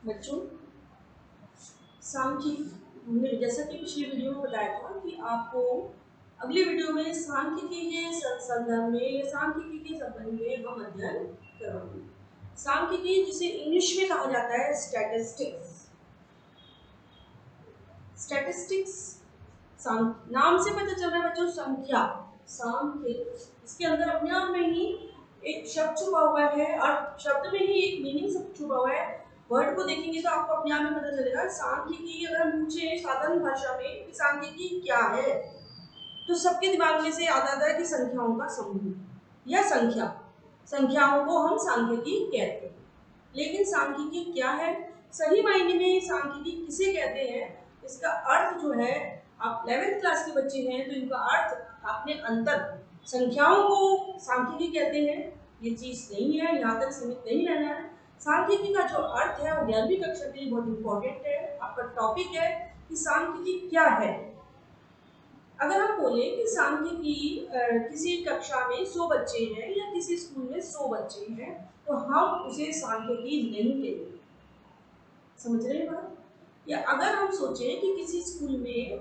बच्चों, सांख्यिकी हमने जैसा कि पिछली वीडियो में बताया था कि आपको अगली वीडियो में सांख्यिकी के संदर्भ में या सांख्यिकी के संबंध में हम अध्ययन करेंगे। सांख्यिकी जिसे इंग्लिश में कहा जाता है स्टैटिस्टिक्स। स्टैटिस्टिक्स नाम से पता चल रहा है बच्चों, संख्या। सांख्यिक इसके अंदर अपने आप में ही एक शब्द छुपा हुआ है और शब्द में ही एक मीनिंग छुपा हुआ है। वर्ड को देखेंगे तो आपको अपने आप में पता चलेगा। सांख्यिकी अगर हम पूछे साधारण भाषा में कि सांख्यिकी क्या है, तो सबके दिमाग में से याद आता है कि संख्याओं का समूह या संख्याओं को हम सांख्यिकी कहते हैं। लेकिन सांख्यिकी क्या है, सही मायने में सांख्यिकी किसे कहते हैं, इसका अर्थ जो है, आप 11th क्लास के बच्चे हैं तो इनका अर्थ आपने अंतर संख्याओं को सांख्यिकी कहते हैं ये चीज नहीं है, यहाँ तक सीमित नहीं रहना है। सांख्यिकी का जो अर्थ है वो 11वीं कक्षा के लिए बहुत इंपॉर्टेंट है। आपका टॉपिक है कि सांख्यिकी क्या है। अगर हम बोले कि सांख्यिकी किसी कक्षा में 100 बच्चे हैं या किसी स्कूल में 100 बच्चे हैं, तो हम उसे सांख्यिकी नहीं कहेंगे। समझ रहे हैं बात? या अगर हम सोचें कि किसी स्कूल में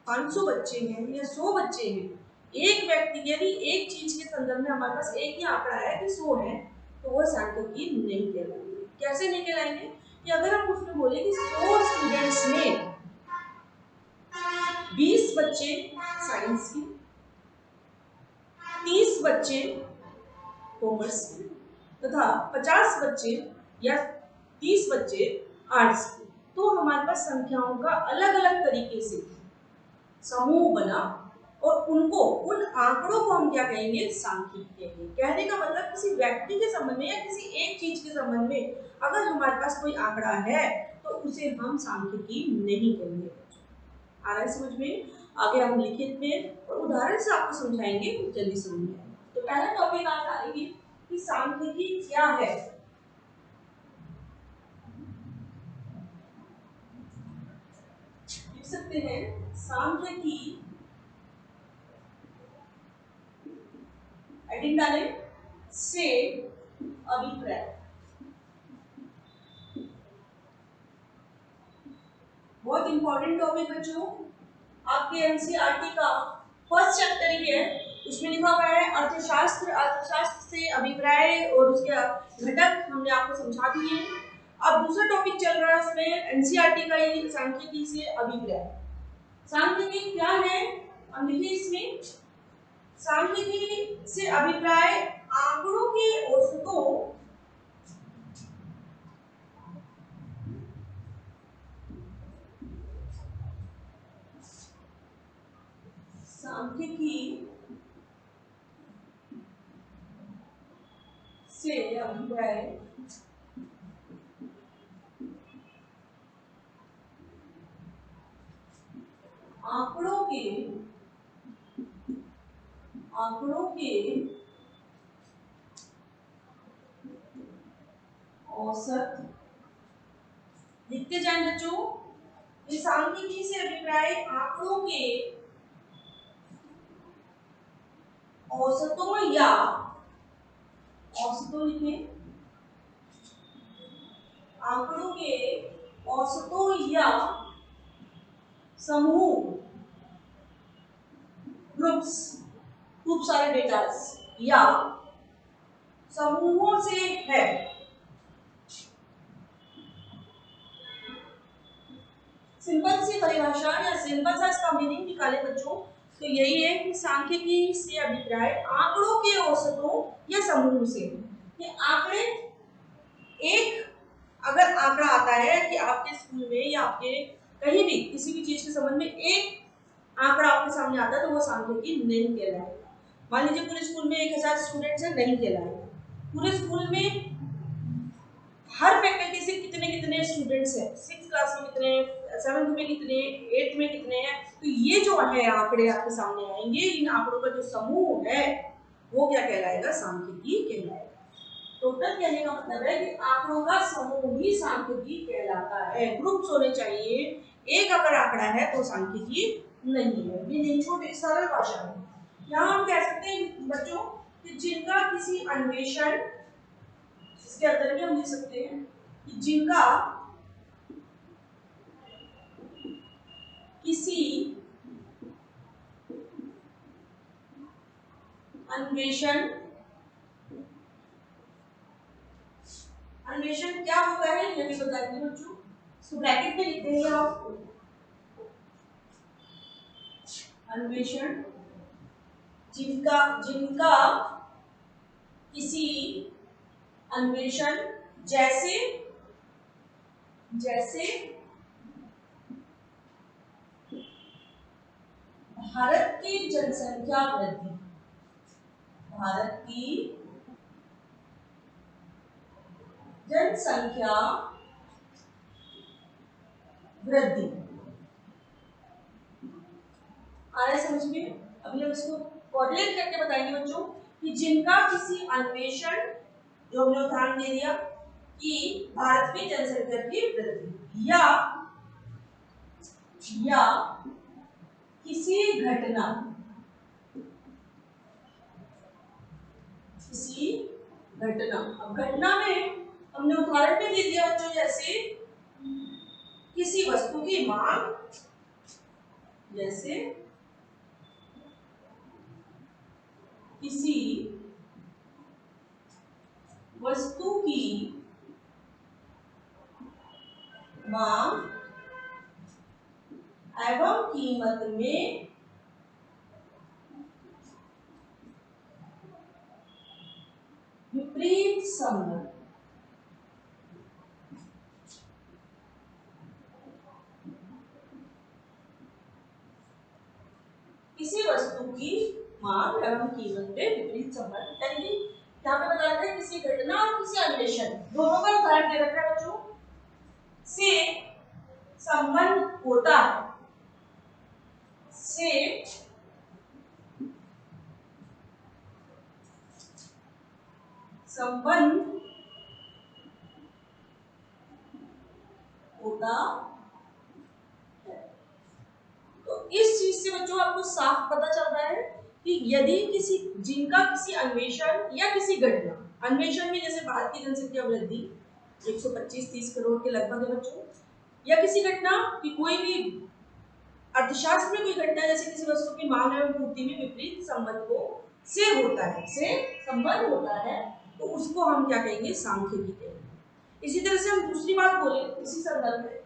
500 बच्चे हैं या 100 बच्चे हैं, एक व्यक्ति यानी एक चीज के संदर्भ में हमारे पास एक ही आंकड़ा है कि 100 है, तो वो सांख्यिकी नहीं कहलाएंगे। कैसे नहीं कहलाएंगे? या अगर हम उसमें बोले कि 100 स्टूडेंट्स में 20 बच्चे साइंस के, 30 बच्चे कॉमर्स के तथा 50 बच्चे या 30 बच्चे आर्ट्स के, तो हमारे पास संख्याओं का अलग अलग तरीके से समूह बना और उन आंकड़ों को हम क्या कहेंगे, सांख्यिकी कहेंगे। कहने का मतलब किसी व्यक्ति के संबंध में या किसी एक चीज के संबंध में अगर हमारे पास कोई आंकड़ा है तो उसे हम सांख्यिकी नहीं कहेंगे। आ रहा है समझ में? आगे हम लिखित में और उदाहरण से आपको समझाएंगे, जल्दी समझ में आएगा। तो पहला टॉपिक आप आएंगे कि सांख्यिकी क्या है। लिख सकते हैं सांख्यिकी, हेडिंग डालें से अभिप्राय। बहुत इंपॉर्टेंट टॉपिक बच्चों, आपके एनसीईआरटी का फर्स्ट चैप्टर ही है, उसमें लिखा हुआ है अर्थशास्त्र। अर्थशास्त्र से अभिप्राय और उसके घटक हमने आपको समझा दिए। अब दूसरा टॉपिक चल रहा है उसमें एनसीईआरटी का ही, सांख्यिकी से अभिप्राय। सांख्यिकी क्या है हम लिखिए इसमें, सांख्यिकी से अभिप्राय आंकड़ों के औसतों सांख्यिकी से अभिप्राय आंकड़ों के औसत लिखते जाएं बच्चों। इस सांख्यिकी से अभिप्राय आंकड़ों के औसतों या औसतों लिखें, आंकड़ों के औसतों या समूह, ग्रुप्स, खूब सारे डेटास या समूहों से है। सिंपल सी परिभाषा या सिंपल सा इसका मीनिंग निकाले बच्चों तो यही है कि सांख्यिकी से अभिप्राय आंकड़ों के औसतों या समूह से। ये आंकड़े, एक अगर आंकड़ा आता है कि आपके स्कूल में या आपके कहीं भी किसी भी चीज के संबंध में एक आंकड़ा आपके सामने आता है तो वो सांख्यिकी नहीं कहलाएगा। मान लीजिए पूरे स्कूल में 1000 स्टूडेंट्स हैं, नहीं कहलाएगा। पूरे स्कूल में हर फैकल्टी से कितने कितने स्टूडेंट्स हैं, 6th क्लास में कितने, 7th में कितने, 8th में कितने हैं, तो ये जो है आंकड़े आपके सामने आएंगे, इन आंकड़ों का जो समूह है वो क्या कहलाएगा, सांख्यिकी कहलाएगा। टोटल कहने का मतलब है कि आंकड़ों का समूह ही सांख्यिकी कहलाता है। ग्रुप्स होने चाहिए, एक अगर आंकड़ा है तो सांख्यिकी नहीं है। ये नहीं, छोटे सरल भाषा में यहाँ हम कह सकते हैं बच्चों कि जिनका किसी अन्वेषण, इसके अंदर भी हम लिख सकते हैं कि जिनका किसी अन्वेषण, अन्वेषण क्या होता है ये भी बताएंगे बच्चों। तो ब्रैकेट में लिख देंगे आप अन्वेषण जिनका जिनका किसी अन्वेषण जैसे जैसे भारत की जनसंख्या वृद्धि, भारत की जनसंख्या वृद्धि आ रहा है समझ में। अभी हम इसको कोरिलेट करके बताएंगे बच्चों कि जिनका किसी अन्वेषण, जो हमने उदाहरण दे दिया कि भारत में जनसंख्या की वृद्धि या किसी घटना, किसी घटना। अब घटना में हमने उदाहरण में दे दिया बच्चों जैसे किसी वस्तु की मांग, जैसे किसी वस्तु की मांग एवं कीमत में विपरीत संबंध, किसी वस्तु की मांग एवं कीमत में विपरीत संबंध, यानी यहाँ पे बताया था किसी घटना और किसी अन्वेषण दोनों का उदाहरण दे रखा है बच्चों से संबंध होता है, से संबंध होता है। तो इस चीज से बच्चों आपको साफ पता चल रहा है कि यदि किसी जिनका किसी अन्वेषण या किसी घटना, अन्वेषण में जैसे भारत की जनसंख्या वृद्धि 125-30 करोड़ के लगभग है बच्चों, या किसी घटना कि कोई भी अर्थशास्त्र में कोई घटना जैसे किसी वस्तु की मांग एवं पूर्ति में विपरीत संबंध को से होता है, से संबंध होता है, तो उसको हम क्या कहेंगे, सांख्यिकी कहेंगे। इसी तरह से हम दूसरी बात बोले इसी संदर्भ में,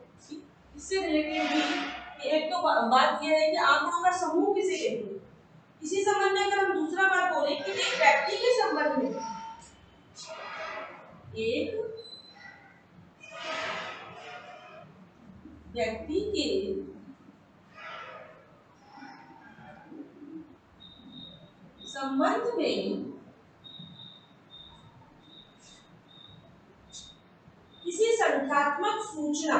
इससे रिलेटेड भी एक तो बात यह है कि आंकड़ों का समूह किसे कहेंगे। इसी संबंध में अगर हम दूसरा बात बोले कि एक व्यक्ति के संबंध में, एक व्यक्ति के संबंध में किसी संख्यात्मक सूचना,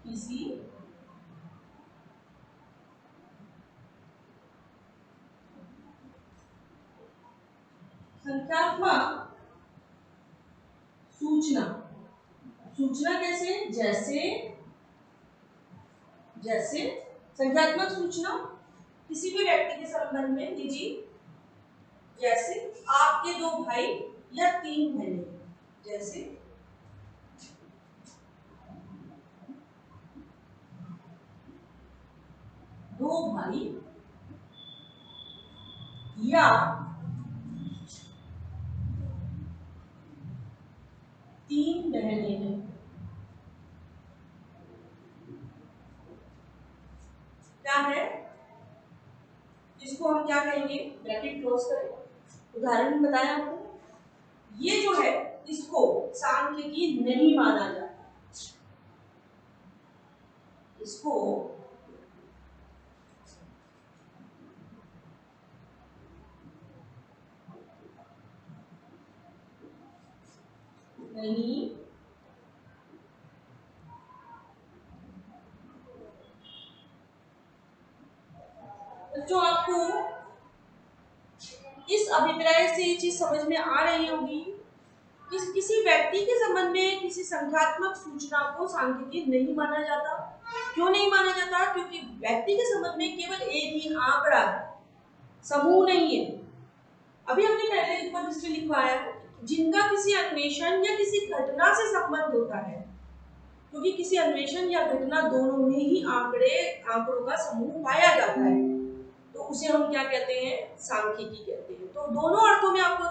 किसी संख्यात्मक सूचना, सूचना कैसे, जैसे जैसे संख्यात्मक सूचना किसी भी व्यक्ति के संबंध में लीजिए, जैसे आपके 2 भाई या 3 बहनें, जैसे दो भाई या 3 बहनें हैं। क्या है, इसको हम क्या कहेंगे, ब्रैकेट क्लोज करें, उदाहरण बताया आपको। ये जो है इसको सांख्यिकी नहीं माना जाता, इसको नहीं जो आपको इस अभिप्राय से ये चीज समझ में आ रही होगी कि किसी व्यक्ति के संबंध में किसी संख्यात्मक सूचना को सांख्यिकी नहीं माना जाता। क्यों नहीं माना जाता, क्योंकि व्यक्ति के संबंध में केवल एक ही आंकड़ा है, समूह नहीं है। अभी हमने पहले ऊपर इसमें लिखवाया जिनका किसी अन्वेषण या किसी घटना से संबंध होता है, क्योंकि किसी अन्वेषण या घटना दोनों में ही आंकड़ों का समूह पाया जाता है, तो उसे हम क्या कहते हैं, सांख्यिकी कहते हैं। तो दोनों अर्थों में आपको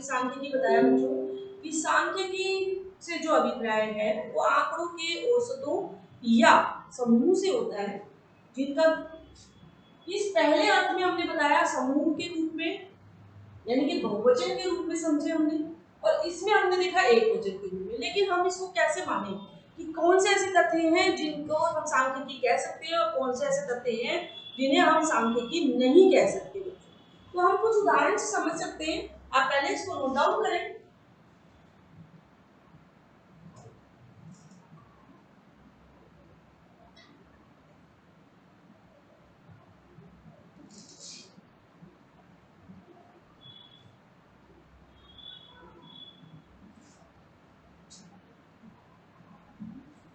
सांख्यिकी बताया बच्चों कि सांख्यिकी से जो अभिप्राय है वो आंकड़ों के औसतों या समूह से होता है, जिनका इस पहले अर्थ में हमने बताया समूह के रूप में, यानी कि बहुवचन के रूप में समझे हमने, और इसमें हमने देखा एक वचन के रूप में। लेकिन हम इसको कैसे माने कि कौन से ऐसे तथ्य हैं जिनको हम सांख्यिकी कह सकते हैं और कौन से ऐसे तथ्य हैं जिन्हें हम सांख्यिकी नहीं कह सकते। तो हम कुछ उदाहरण से समझ सकते हैं। आप पहले इसको नोट डाउन करें।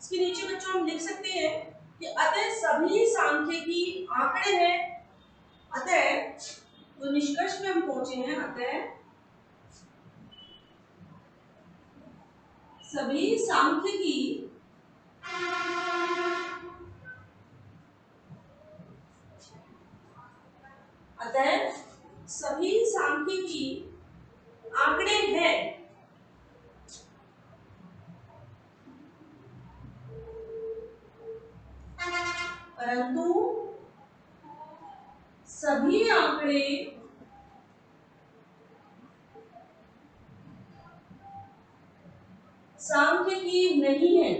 इसके नीचे बच्चों हम लिख सकते हैं कि अतः सभी सांख्यिकी आंकड़े हैं। अतः तो निष्कर्ष पे हम पहुंचे हैं, अतः सभी सांख्यिकी आंकड़े हैं, परंतु सभी आंकड़े सांख्यिकी नहीं है।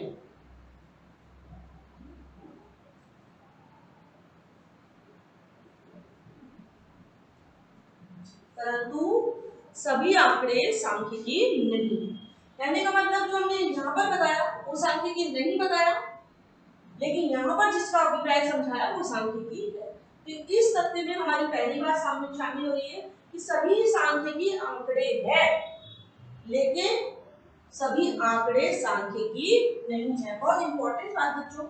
परंतु सभी आंकड़े सांख्यिकी नहीं है। कहने का मतलब जो हमने यहाँ पर बताया वो सांख्यिकी नहीं बताया, लेकिन यहाँ पर जिसका अभिप्राय समझाया वो सांख्यिकी है। तो इस तथ्य में हमारी पहली बात सामने शामिल हो रही है कि सभी सांख्यिकी आंकड़े हैं, लेकिन सभी आंकड़े सांख्यिकी नहीं है। बहुत इंपॉर्टेंट बात बच्चों,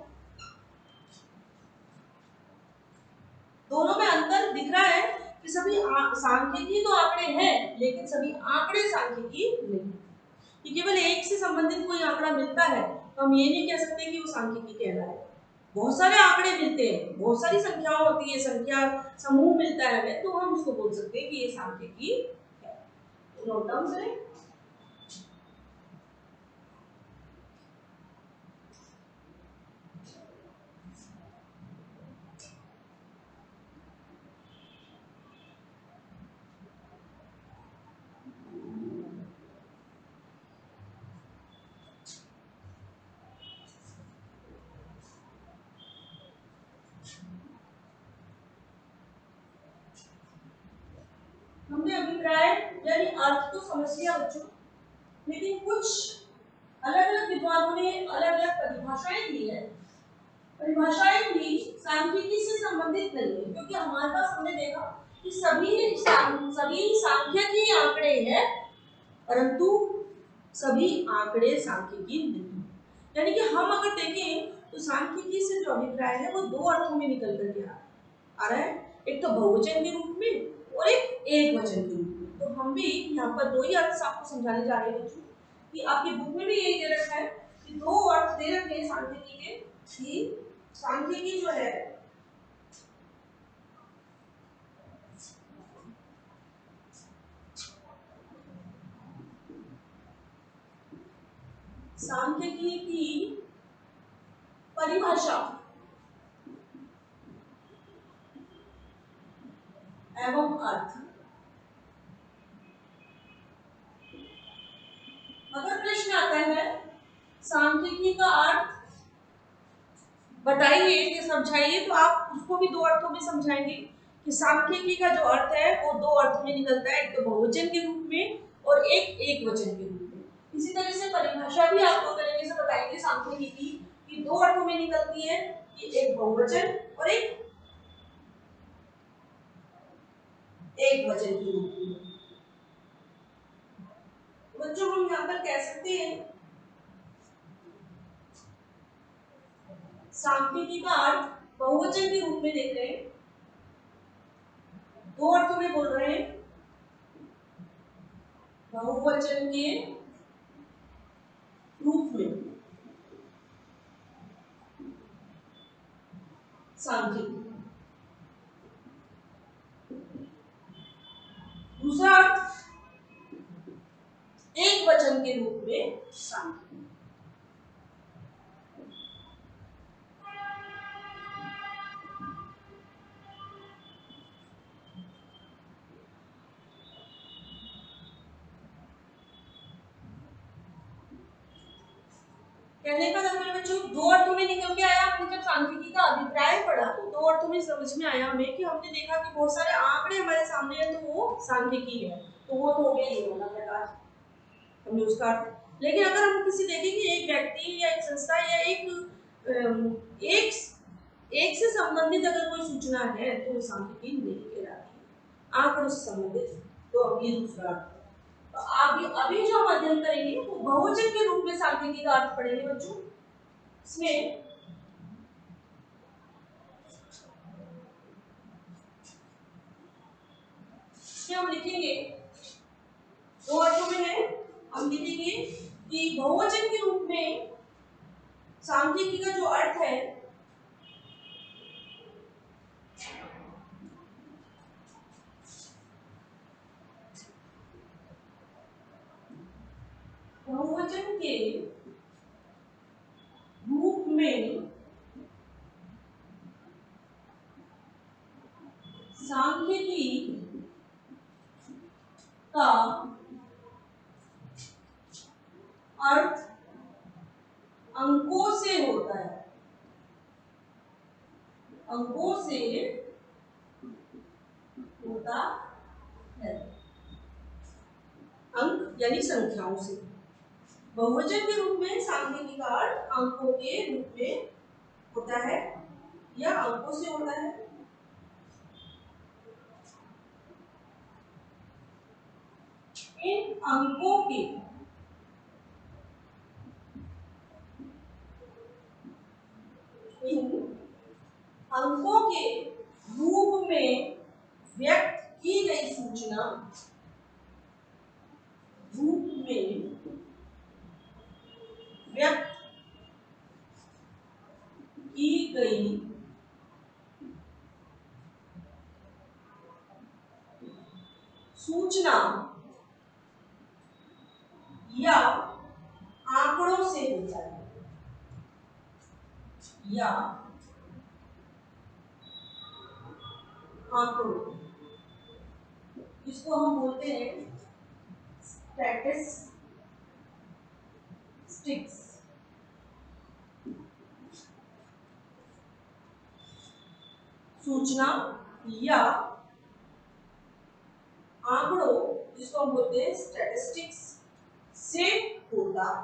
दोनों में अंतर दिख रहा है कि सभी सांख्यिकी तो आंकड़े हैं, लेकिन सभी आंकड़े सांख्यिकी नहीं। कि केवल एक से संबंधित कोई आंकड़ा मिलता है तो हम ये नहीं कह सकते कि वो सांख्यिकी कहलाए है। बहुत सारे आंकड़े मिलते हैं, बहुत सारी संख्याएं होती है, संख्या समूह मिलता है हमें, तो हम उसको बोल सकते हैं कि ये सांख्यिकी है। नोट डाउन करें। हमने अभिप्राय यानी अर्थ तो समझ लिया बच्चों, लेकिन कुछ अलग अलग विद्वानों ने अलग अलग परिभाषाएं दी है। परिभाषाएं भी सांख्यिकी से संबंधित नहीं है, क्योंकि हमारे पास हमने देखा कि सभी सांख्यिकी आंकड़े हैं, परंतु सभी आंकड़े सांख्यिकी नहीं। यानी कि हम अगर देखें तो सांख्यिकी से जो अभिप्राय है वो दो अर्थों में निकल करके आ रहा है, एक तो बहुवचन के रूप में और एक वचन के रूप में। तो हम भी यहाँ पर दो ही अर्थ आपको समझाने जा रहे हैं बच्चों, कि आपकी बुक में भी यही दे रखा है कि दो अर्थ दे रखे हैं सांख्यिकी के, कि सांख्यिकी जो है सांख्यिकी की परिभाषा एवं अर्थ। अगर प्रश्न आता है सांख्यिकी का अर्थ बताइए या समझाइए, तो आप उसको भी दो अर्थों में समझाएंगे कि सांख्यिकी का जो अर्थ है वो दो अर्थ में निकलता है, एक तो बहुवचन के रूप में और एक वचन के रूप में। इसी तरह से परिभाषा भी आप दो तरीके से बताएंगे सांख्यिकी की दो अर्थों में निकलती है, कि एक बहुवचन और एक वचन के रूप में। बच्चों हम यहाँ पर कह सकते हैं सांख्यिकी का अर्थ बहुवचन के रूप में देख रहे हैं, दो अर्थों में बोल रहे हैं, बहुवचन के रूप में। सांख्यिकी। दूसरा अर्थ एक वचन के रूप में सांख्यिकी। कहने का मतलब बच्चों दो अर्थों में निकल के आया। हमने जब सांख्यिकी का अभिप्राय पढ़ा तो दो अर्थों में समझ में आया हमें कि हमने देखा कि बहुत सारे आंकड़े हमारे सामने हैं तो वो सांख्यिकी है, तो वो तो हो गया ये वाला प्रकार हमने उसका। लेकिन अगर हम किसी देखें कि एक व्यक्ति या एक संस्था या एक से संबंधित अगर कोई सूचना है तो वो सांख्यिकी नहीं कहलाती, आंकड़ों से संबंधित। तो अब ये दूसरा अर्थ। तो अभी जो हम अध्ययन करेंगे वो बहुवचन के रूप में सांख्यिकी का अर्थ पढ़ेंगे बच्चों। इसमें हम लिखेंगे दो अर्थों में है। हम लिखेंगे कि बहुवचन के रूप में सांख्यिकी का जो अर्थ है बहुवचन के रूप में सांख्यिकी का अर्थ अंकों से होता है, अंकों से होता है, अंक यानी संख्याओं से। बहुवचन के रूप में सांख्यिकी का अर्थ अंकों के रूप में होता है या अंकों से होता है। इन अंकों के अंकों के रूप में व्यक्त की गई सूचना, रूप में व्यक्त की गई सूचना या आंकड़ों से होता है, या आंकड़ों, इसको हम बोलते हैं स्टैटिस्टिक्स। सूचना या आंकड़ों जिसको हम बोलते हैं स्टैटिस्टिक्स से होता है।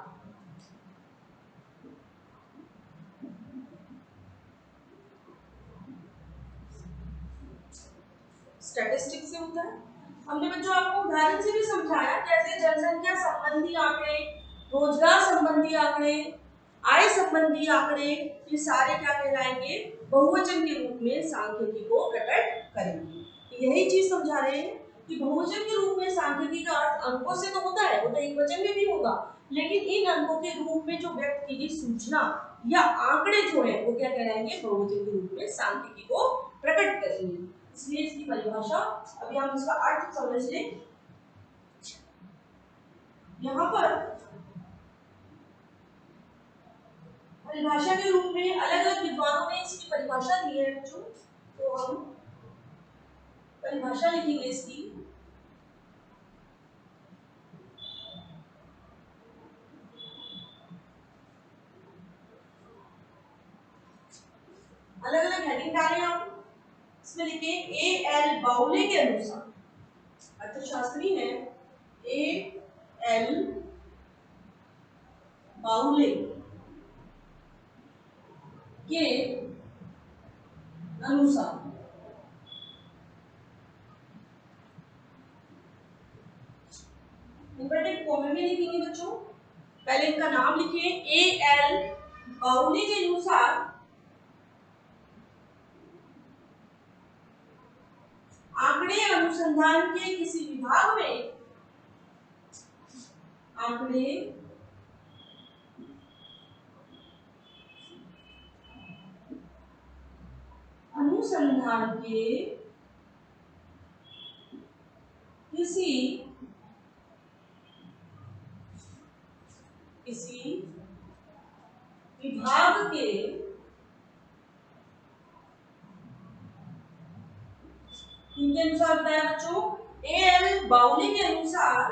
स्टैटिस्टिक्स से होता है। हमने बच्चों आपको उदाहरण से भी समझाया कैसे जनसंख्या संबंधी आंकड़े, रोजगार संबंधी आंकड़े, आय संबंधी आंकड़े, ये सारे क्या कहलाएंगे, बहुवचन के रूप में सांख्यिकी को प्रकट करेंगे। यही चीज समझा रहे हैं कि बहुवचन के रूप में सांख्यिकी का अर्थ अंकों से तो होता है, वो तो एक वचन में भी होगा, लेकिन इन अंकों के रूप में जो व्यक्त की गई सूचना या आंकड़े जो है वो क्या कहलाएंगे, बहुवचन के रूप में सांख्यिकी को प्रकट करेंगे। इसलिए इसकी परिभाषा अभी हम इसका अर्थ समझ लें। यहाँ पर परिभाषा के रूप में अलग अलग विद्वानों ने इसकी परिभाषा दी है बच्चों, तो हम परिभाषा लिखेंगे इसकी। अलग अलग हेडिंग डालें हम, इसमें लिखे ए एल बाउले के अनुसार, अर्थशास्त्री है ए एल बाउले के अनुसार। इन्वर्टेड कॉमा में लिखेंगे बच्चों, पहले इनका नाम लिखिए ए एल बाउले के अनुसार आंकड़े अनुसंधान के किसी विभाग में आंकड़े अनुसंधान के किसी विभाग के इनके अनुसार बताया बच्चों, ए एल बाउले के अनुसार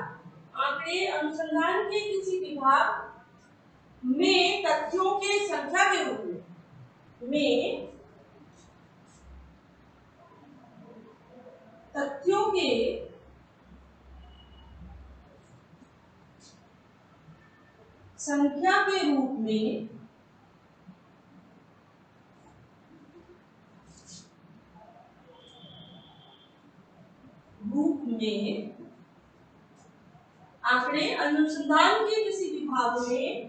आंकड़े अनुसंधान के किसी विभाग में तथ्यों के संख्या के रूप में तथ्यों के संख्या के रूप में आंकड़े अनुसंधान के किसी विभाग में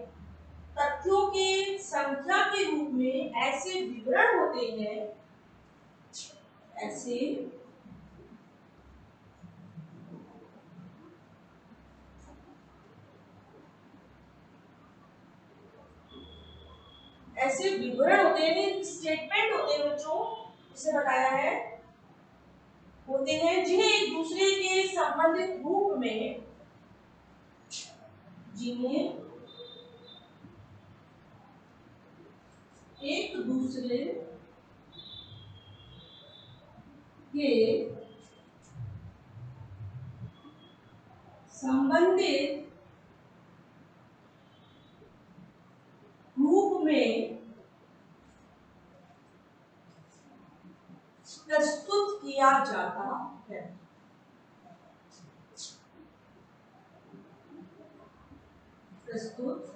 तथ्यों के संख्या के रूप में ऐसे विवरण होते हैं, ऐसे विवरण होते हैं, स्टेटमेंट होते हैं बच्चों, जिसे बताया है, होते हैं जिन्हें एक दूसरे के संबंधित रूप में एक दूसरे के संबंधित रूप में प्रस्तुत किया जाता है। प्रस्तुत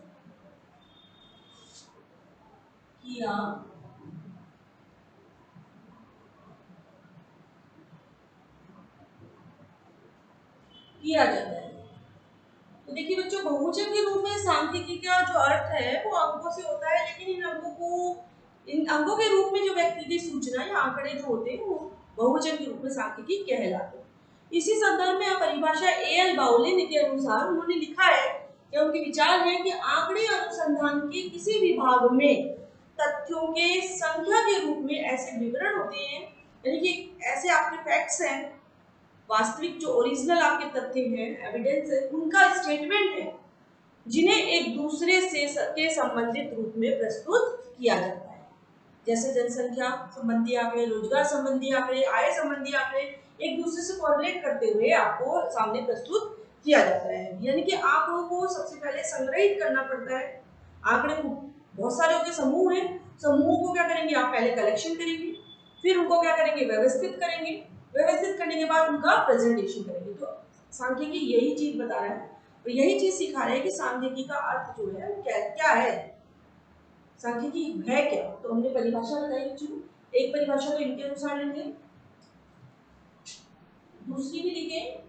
किया जाता है। तो देखिए बच्चों, बहुवचन के रूप में सांख्यिकी का जो अर्थ है वो अंकों से होता है, लेकिन इन अंकों के रूप में जो व्यक्ति की सूचना या आंकड़े जो होते हैं वो बहुवचन के रूप में सांख्यिकी कहलाते हैं। इसी संदर्भ में परिभाषा ए एल बाउले के अनुसार उन्होंने लिखा है कि उनके विचार है कि आंकड़े अनुसंधान के किसी भी भाग में तथ्यों के संख्या के रूप में ऐसे विवरण होते हैं, यानी कि ऐसे आपके फैक्ट्स हैं, वास्तविक जो ओरिजिनल आपके तथ्य हैं, एविडेंस है, उनका स्टेटमेंट है, जिन्हें एक दूसरे से के संबंधित रूप में प्रस्तुत किया जाता है। जैसे जनसंख्या संबंधी आंकड़े, रोजगार संबंधी आंकड़े, आय संबंधी आंकड़े एक दूसरे से कोरिलेट करते हुए आपको सामने प्रस्तुत किया जाता है। यानी कि आंकड़ों को सबसे पहले संग्रहित करना पड़ता है। आंकड़े को बहुत सारे के समूह हैं, समूहों को क्या करेंगे आप, पहले कलेक्शन करेंगे, फिर उनको क्या करेंगे, व्यवस्थित करेंगे, व्यवस्थित करने के बाद उनका प्रेजेंटेशन करेंगे। तो सांख्यिकी यही चीज बता रहा है, तो यही चीज सिखा रहे हैं कि सांख्यिकी का अर्थ जो है वो क्या है, सांख्यिकी है क्या। तो हमने परिभाषा बताई बच्चों, एक परिभाषा तो इनके अनुसार लेंगे, दूसरी भी लिखे,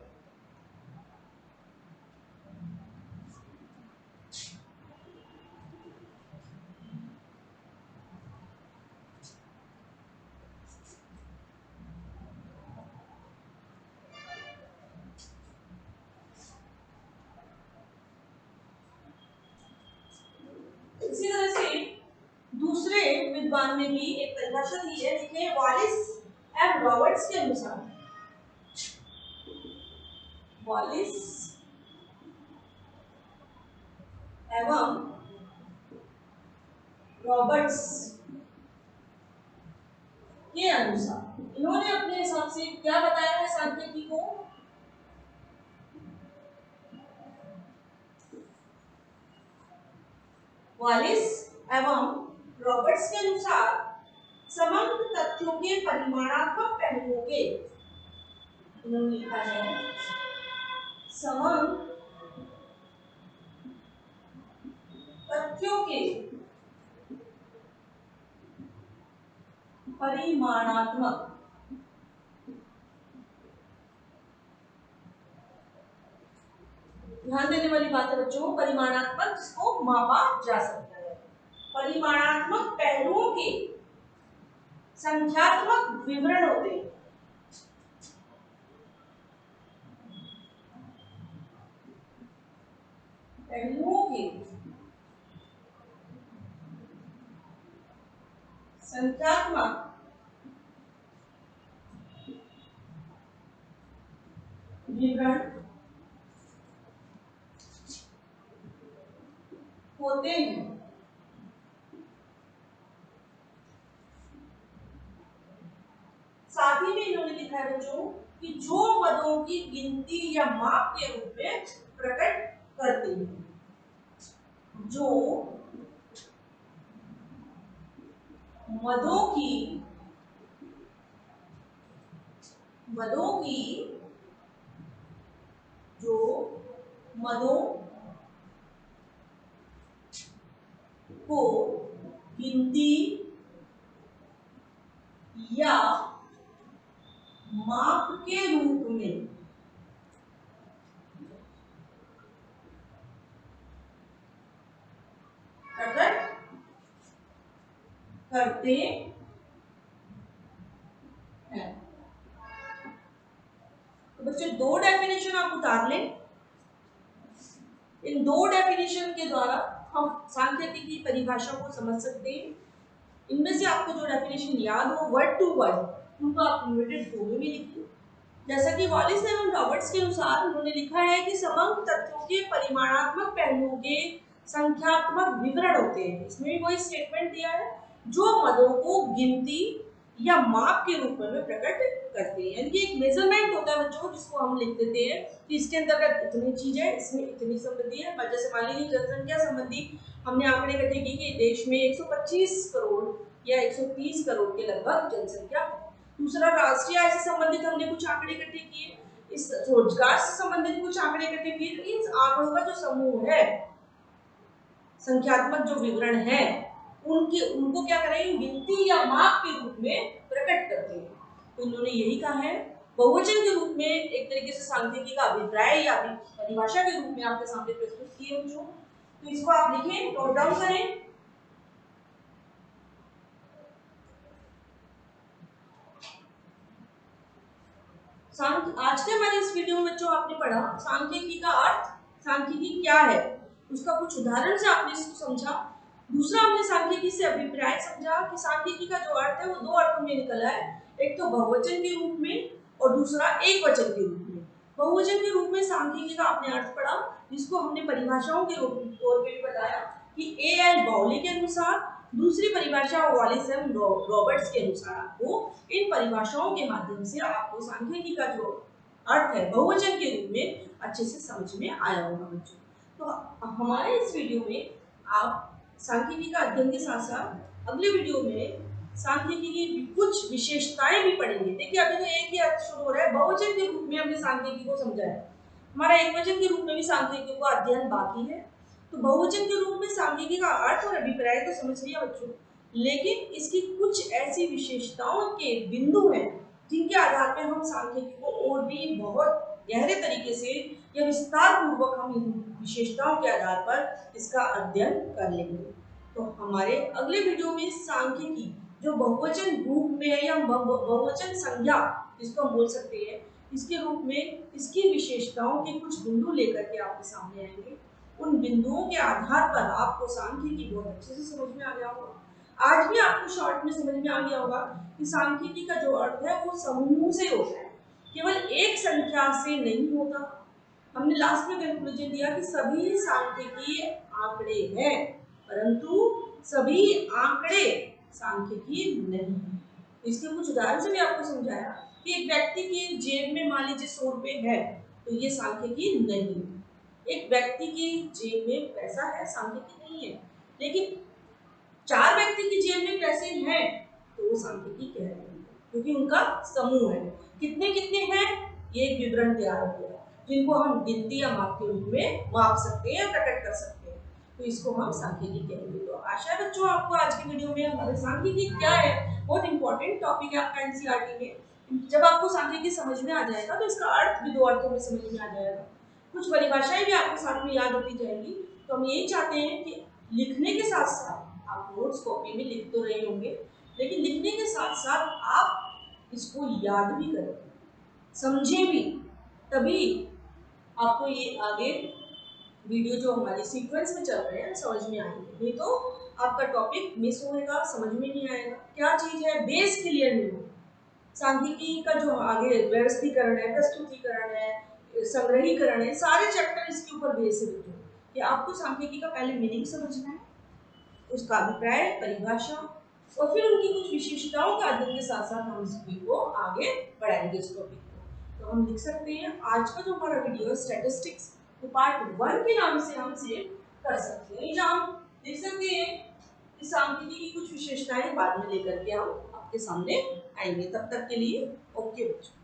इसी तरह से दूसरे विद्वान ने भी एक परिभाषा दी है, लिखे वॉलिस एंड रॉबर्ट्स के अनुसार। वॉलिस एवं रॉबर्ट्स के अनुसार इन्होंने अपने हिसाब से क्या बताया है सांख्यिकी को, वॉलिस एवं रॉबर्ट्स के अनुसार समग्र तथ्यों के परिमाणात्मक पहलुओं के, उन्होंने लिखा है समग्र तथ्यों के परिमाणात्मक, ध्यान देने वाली बात है बच्चों, परिमाणात्मक जिसको मापा जा सकता है, परिमाणात्मक पहलुओं के संख्यात्मक विवरण होते हैं। पहलुओं के संख्यात्मक विवरण होते हैं। साथ ही में इन्होंने लिखा है बच्चों कि जो मदों की गिनती या माप के रूप में प्रकट करते हैं, जो मदों की जो मदों को गिनती या माप के रूप में प्रकट करते हैं। तो बच्चों दो डेफिनेशन आप उतार लें। इन दो डेफिनेशन के द्वारा हम सांख्यिकी की परिभाषा को समझ सकते हैं। इनमें से आपको जो डेफिनेशन याद हो वर्ड टू वर्ड उनको आप इन्वर्टेड कॉमा में लिखिए। जैसा कि वॉलिस एवं रॉबर्ट्स के अनुसार उन्होंने लिखा है कि समग्र तथ्यों के परिमाणात्मक पहलुओं के संख्यात्मक विवरण होते हैं। इसमें भी वही स्टेटमेंट दिया है, जो मदों को गिनती या माप के रूप में प्रकट करते हैं। यानी कि एक मेजरमेंट होता है बच्चों, जिसको हम लिख देते हैं कि इसके अंतर्गत इतनी चीज है, इसमें इतनी संबंधी है। जैसे मान लीजिए जनसंख्या संबंधी हमने आंकड़े इकट्ठे की कि देश में 125 करोड़ या 130 करोड़ के लगभग जनसंख्या। दूसरा राष्ट्रीय आय से संबंधित हमने कुछ आंकड़े इकट्ठे किए, इस रोजगार से संबंधित कुछ आंकड़े इकट्ठे किए। तो इन आंकड़ों का जो समूह है, संख्यात्मक जो विवरण है, उनको क्या करेंगे, गिनती या माप के रूप में प्रकट करते हैं। तो उन्होंने यही कहा है, बहुवचन के रूप में एक तरीके से सांख्यिकी का अभिप्राय या परिभाषा के रूप में आपके सामने प्रस्तुत किए बच्चों। तो इसको आप लिखें, नोट डाउन करें। आज के हमारे इस वीडियो में बच्चों आपने पढ़ा सांख्यिकी का अर्थ, सांख्यिकी क्या है, उसका कुछ उदाहरण से आपने इसको समझा। दूसरा हमने सांख्यिकी से अभिप्राय समझा कि सांख्यिकी का जो अर्थ है वो दो अर्थों में निकला है, एक तो बहुवचन के रूप में और दूसरा एक वचन के रूप में। बहुवचन के रूप में सांख्यिकी का आपने अर्थ पढ़ा, जिसको हमने परिभाषाओं के तौर पे बताया कि ए.एल. बाउली के अनुसार, दूसरी परिभाषा वॉलिस एवं रॉबर्ट्स के अनुसार। आपको इन परिभाषाओं के माध्यम से आपको सांख्यिकी का जो अर्थ है बहुवचन के रूप में अच्छे से समझ में आया होगा बच्चों। तो हमारे इस वीडियो में आप सांख्यिकी का अध्ययन के साथ साथ अगले वीडियो में सांख्यिकी की कुछ विशेषताएं भी पढ़ेंगे। देखिए अभी तो एक ही अर्थ शुरू हो रहा है, बहुवचन के रूप में हमने सांख्यिकी को समझा है, हमारा एक वचन के रूप में भी सांख्यिकी का अध्ययन बाकी है। तो बहुवचन के रूप में सांख्यिकी का अर्थ और अभिप्राय तो समझ लिया बच्चों, लेकिन इसकी कुछ ऐसी विशेषताओं के बिंदु हैं जिनके आधार पर हम सांख्यिकी को और भी बहुत गहरे तरीके से या विस्तार पूर्वक हम इन विशेषताओं के आधार पर इसका अध्ययन कर लेंगे। तो हमारे अगले वीडियो में सांख्यिकी जो बहुवचन रूप में है या बहुवचन संज्ञा जिसको हम बोल सकते हैं, इसके रूप में इसकी विशेषताओं के कुछ बिंदु लेकर के आपके सामने आएंगे। उन बिंदुओं के आधार पर आपको सांख्यिकी बहुत अच्छे से समझ में आ गया होगा। आज भी आपको शॉर्ट में समझ में आ गया होगा कि सांख्यिकी का जो अर्थ है वो समूह से होता है, केवल एक संख्या से नहीं होता। हमने लास्ट में कंक्लूजन दिया कि सभी सांख्यिकी आंकड़े हैं, परंतु सभी आंकड़े सांख्यिकी नहीं है। इसके कुछ उदाहरण से भी आपको समझाया कि एक व्यक्ति की जेब में मान लीजिए 100 रुपए है, तो ये सांख्यिकी नहीं है। एक व्यक्ति की जेब में पैसा है, सांख्यिकी नहीं है। लेकिन 4 व्यक्ति की जेब में पैसे हैं तो वो सांख्यिकी कह रहे हैं, क्योंकि उनका समूह है। कितने कितने हैं, ये एक विवरण तैयार हो गया जिनको हम गिनती या माप के रूप में माप सकते हैं, प्रकट कर सकते हैं। तो इसको हम सांख्यिकी कहेंगे। तो आशा है बच्चों आपको आज के वीडियो में हमारे सांख्यिकी क्या है, बहुत इंपॉर्टेंट टॉपिक है आपका एनसीईआरटी में। जब आपको सांख्यिकी समझ में आ जाएगा तो इसका अर्थ भी दो अर्थों में समझ में आ जाएगा, कुछ परिभाषाएं भी आपके साथ में याद होती जाएगी। तो हम यही चाहते हैं कि लिखने के साथ साथ आप नोट्स कॉपी में लिख तो रहे होंगे, लेकिन लिखने के साथ साथ आप इसको याद भी करें, समझें भी, तभी आपको ये आगे वीडियो जो हमारी सीक्वेंस में चल रहे हैं समझ में आएंगे। नहीं तो आपका टॉपिक मिस होएगा, समझ में नहीं आएगा। क्या चीज है, बेस क्लियर नहीं हो। सांख्यिकी का जो आगे व्यवस्थीकरण है, प्रस्तुतिकरण है, संग्रहीकरण है, सारे चैप्टर इसके ऊपर बेस है बच्चों कि आपको सांख्यिकी का पहले मीनिंग समझना है, उसका अभिप्राय, परिभाषा और फिर उनकी कुछ विशेषताओं के अध्ययन के साथ साथ हम इसको आगे बढ़ाएंगे इस टॉपिक को। तो हम लिख सकते हैं आज का जो हमारा वीडियो स्टैटिस्टिक्स को पार्ट 1 के नाम से हम सेव कर सकते हैं, या हम लिख सकते हैं कि सांख्यिकी की कुछ विशेषताएं बाद में लेकर के हम आपके सामने आएंगे। तब तक के लिए ओके बच्चों।